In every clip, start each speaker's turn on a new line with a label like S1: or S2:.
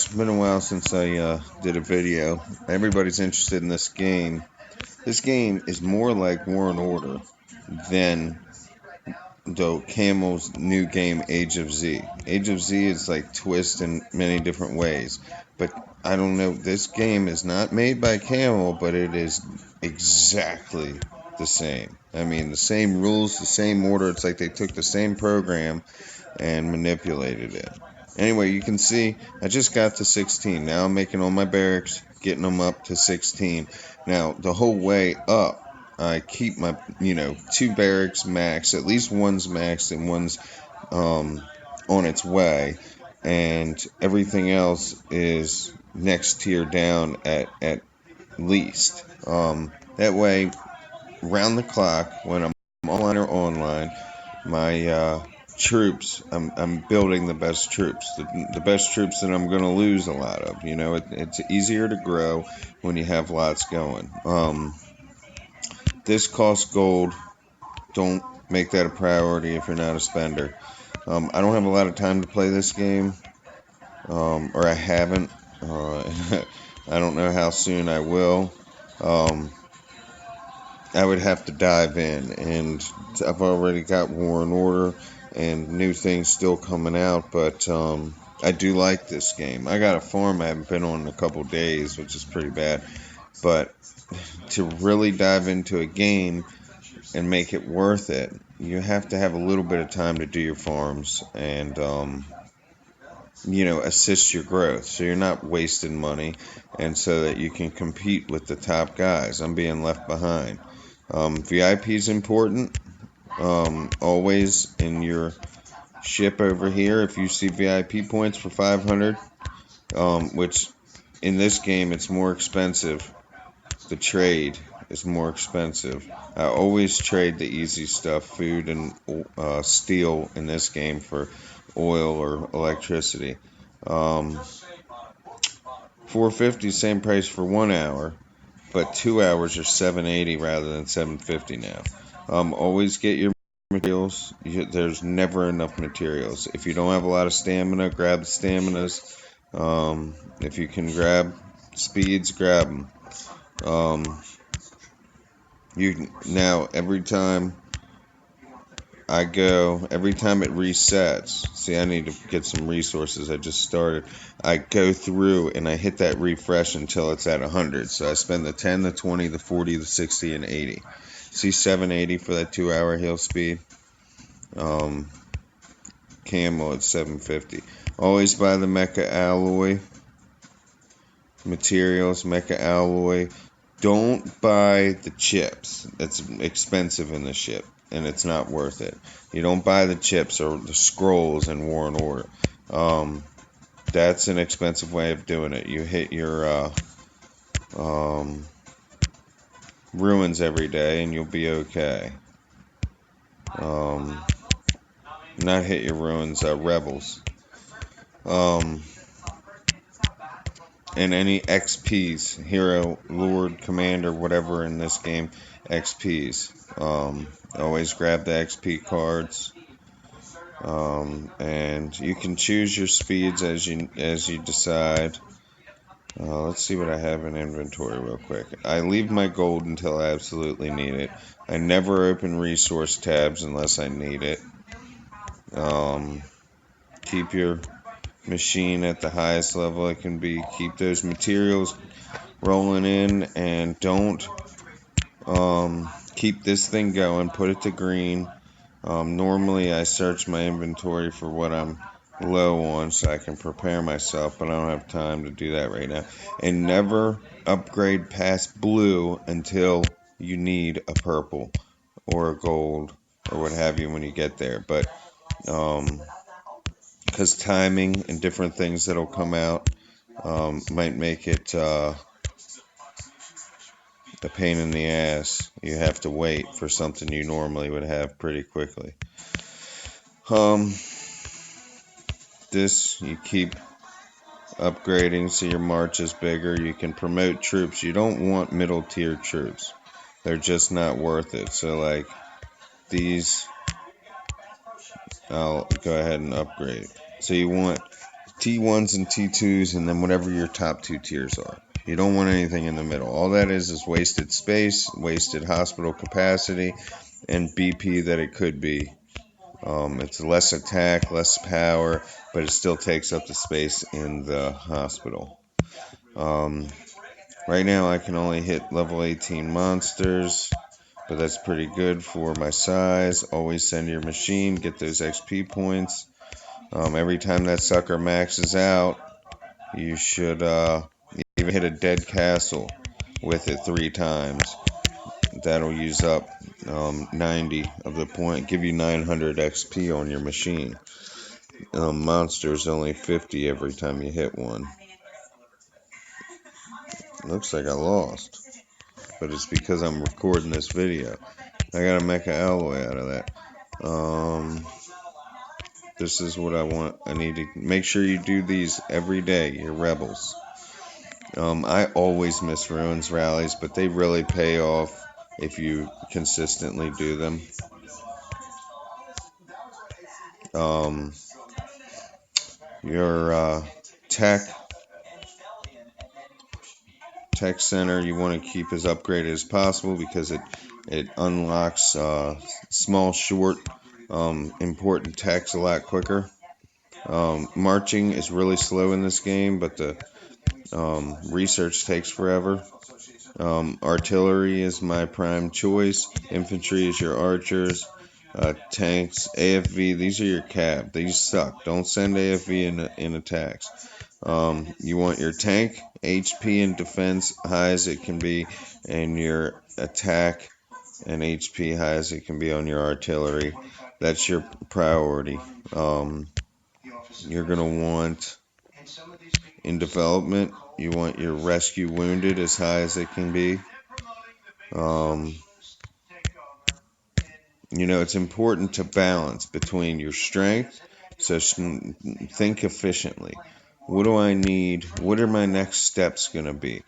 S1: It's been a while since I did a video. Everybody's interested in this game. This game is more like War and Order than the Camel's new game, Age of Z. Age of Z is like twist in many different ways. But I don't know, this game is not made by Camel, but it is exactly the same. I mean, the same rules, the same order. It's like they took the same program and manipulated it. Anyway, you can see I just got to 16. Now I'm making all my barracks, getting them up to 16. Now, the whole way up, I keep my, two barracks max. At least one's maxed and one's on its way. And everything else is next tier down at least. That way, round the clock, when I'm online, my troops, I'm building the best troops, the best troops that I'm going to lose a lot of. It's easier to grow when you have lots going. This costs gold. Don't make that a priority if you're not a spender. I don't have a lot of time to play this game, or I haven't. I don't know how soon I will. Um, I would have to dive in, and I've already got War and Order and new things still coming out, but I do like this game. I got a farm I haven't been on in a couple days, which is pretty bad, but to really dive into a game and make it worth it, you have to have a little bit of time to do your farms and assist your growth so you're not wasting money and so that you can compete with the top guys. I'm being left behind. VIP is important. Always in your ship over here, if you see VIP points for 500, which in this game it's more expensive. The trade is more expensive. I always trade the easy stuff, food and steel in this game for oil or electricity. 450, same price for 1 hour, but 2 hours are 780 rather than 750 now. Always get your materials. There's never enough materials. If you don't have a lot of stamina, grab the staminas. If you can grab speeds, grab them. Now every time it resets. See, I need to get some resources. I just started. I go through and I hit that refresh until it's at 100. So I spend the 10, the 20, the 40, the 60, and 80. See, 780 for that 2 hour heal speed. Camel at 750. Always buy the mecha alloy materials, mecha alloy. Don't buy the chips. It's expensive in the ship, and it's not worth it. You don't buy the chips or the scrolls in War and Order. That's an expensive way of doing it. You hit your ruins every day, and you'll be okay. Not hit your ruins, rebels. And any XPs, hero, lord, commander, whatever in this game, XPs. Always grab the XP cards. And you can choose your speeds as you decide. Let's see what I have in inventory real quick. I leave my gold until I absolutely need it. I never open resource tabs unless I need it. Keep your machine at the highest level it can be. Keep those materials rolling in, and don't keep this thing going. Put it to green. Normally I search my inventory for what I'm low on so I can prepare myself, but I don't have time to do that right now. And never upgrade past blue until you need a purple or a gold or what have you when you get there. But because timing and different things that'll come out might make it a pain in the ass. You have to wait for something you normally would have pretty quickly. This you keep upgrading so your march is bigger. You can promote troops. You don't want middle tier troops. They're just not worth it. So like these, I'll go ahead and upgrade. So you want T1s and T2s, and then whatever your top two tiers are. You don't want anything in the middle. All that is wasted space, wasted hospital capacity, and BP that it could be. It's less attack, less power, but it still takes up the space in the hospital. Right now, I can only hit level 18 monsters, but that's pretty good for my size. Always send your machine, get those XP points. Every time that sucker maxes out, you should even hit a dead castle with it 3 times. That'll use up 90 of the point, give you 900 XP on your machine. Monsters only 50 every time you hit one. Looks like I lost, but it's because I'm recording this video. I got a mecha alloy out of that. This is what I want. I need to make sure you do these every day. You're rebels. I always miss ruins rallies, but they really pay off if you consistently do them. Your tech center you want to keep as upgraded as possible because it unlocks small, short, important techs a lot quicker. Marching is really slow in this game, but the research takes forever. Artillery is my prime choice. Infantry is your archers. Tanks, AFV, these are your cab. These suck. Don't send AFV in attacks. You want your tank, HP and defense high as it can be, and your attack and HP high as it can be on your artillery. That's your priority. You're going to want, in development, you want your rescue wounded as high as it can be. It's important to balance between your strength, so think efficiently. What do I need? What are my next steps going to be?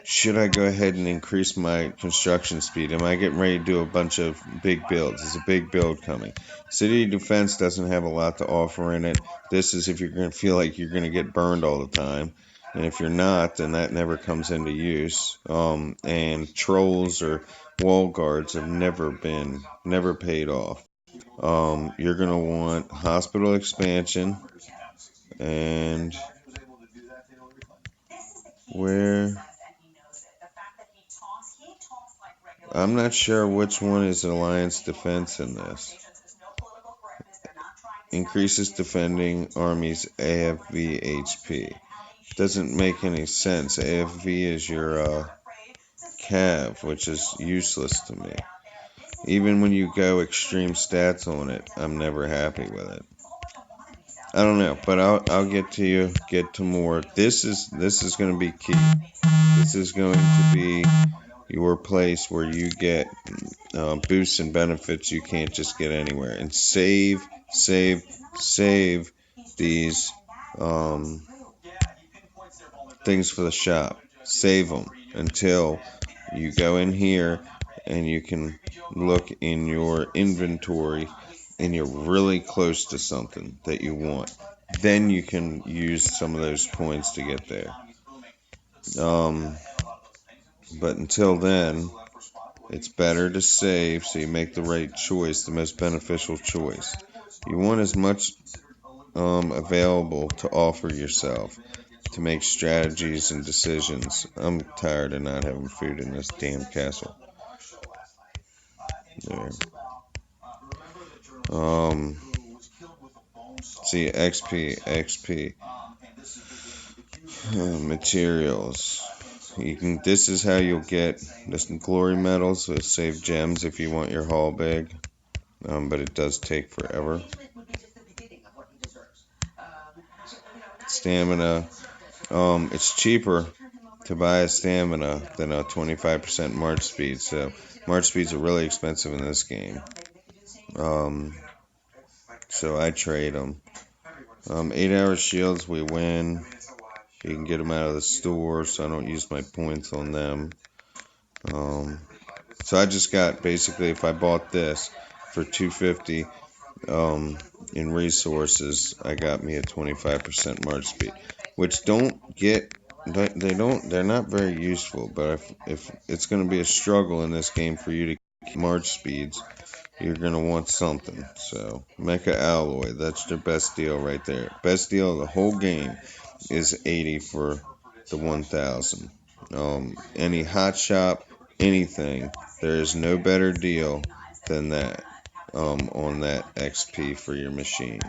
S1: Should I go ahead and increase my construction speed? Am I getting ready to do a bunch of big builds? Is a big build coming? City Defense doesn't have a lot to offer in it. This is if you're going to feel like you're going to get burned all the time. And if you're not, then that never comes into use. And trolls or wall guards have never paid off. You're going to want hospital expansion and where I'm not sure which one is Alliance Defense in this. Increases defending armies AFV HP. Doesn't make any sense. AFV is your cav, which is useless to me. Even when you go extreme stats on it, I'm never happy with it. I don't know, but I'll get to more. This is going to be key. This is going to be your place where you get boosts and benefits you can't just get anywhere. And save these things for the shop. Save them until you go in here and you can look in your inventory and you're really close to something that you want. Then you can use some of those points to get there. But until then, it's better to save so you make the right choice, the most beneficial choice. You want as much available to offer yourself to make strategies and decisions. I'm tired of not having food in this damn castle. There. See, XP. Materials. This is how you'll get this glory medals, so save gems if you want your haul big. But it does take forever. Stamina. It's cheaper to buy a stamina than a 25% march speed. So march speeds are really expensive in this game. So I trade them. 8-hour shields, we win. You can get them out of the store, so I don't use my points on them. So I just got, basically, if I bought this for $250, in resources, I got me a 25% March speed, which they're not very useful, but if it's going to be a struggle in this game for you to keep March speeds, you're going to want something. So, Mecha Alloy, that's their best deal right there. Best deal of the whole game is 80 for the 1000. Any Hot Shop, anything, there is no better deal than that on that XP for your machine.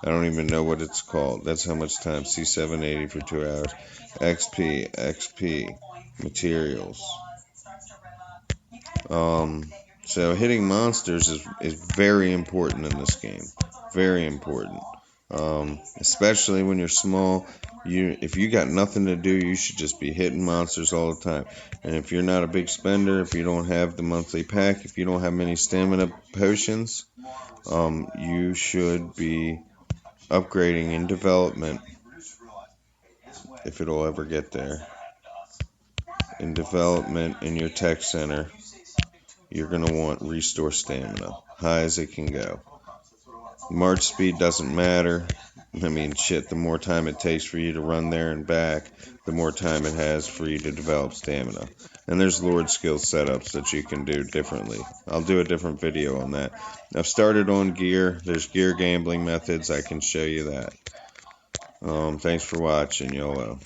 S1: I don't even know what it's called. That's how much time. C780 for 2 hours. XP, materials. So hitting monsters is very important in this game. Very important. Especially when you're small. If you got nothing to do, you should just be hitting monsters all the time. And if you're not a big spender, if you don't have the monthly pack, if you don't have many stamina potions, you should be upgrading in development, if it'll ever get there. In development in your tech center, you're going to want restore stamina, high as it can go. March speed doesn't matter. I mean, shit, the more time it takes for you to run there and back, the more time it has for you to develop stamina. And there's Lord skill setups that you can do differently. I'll do a different video on that. I've started on gear. There's gear gambling methods. I can show you that. Thanks for watching, YOLO.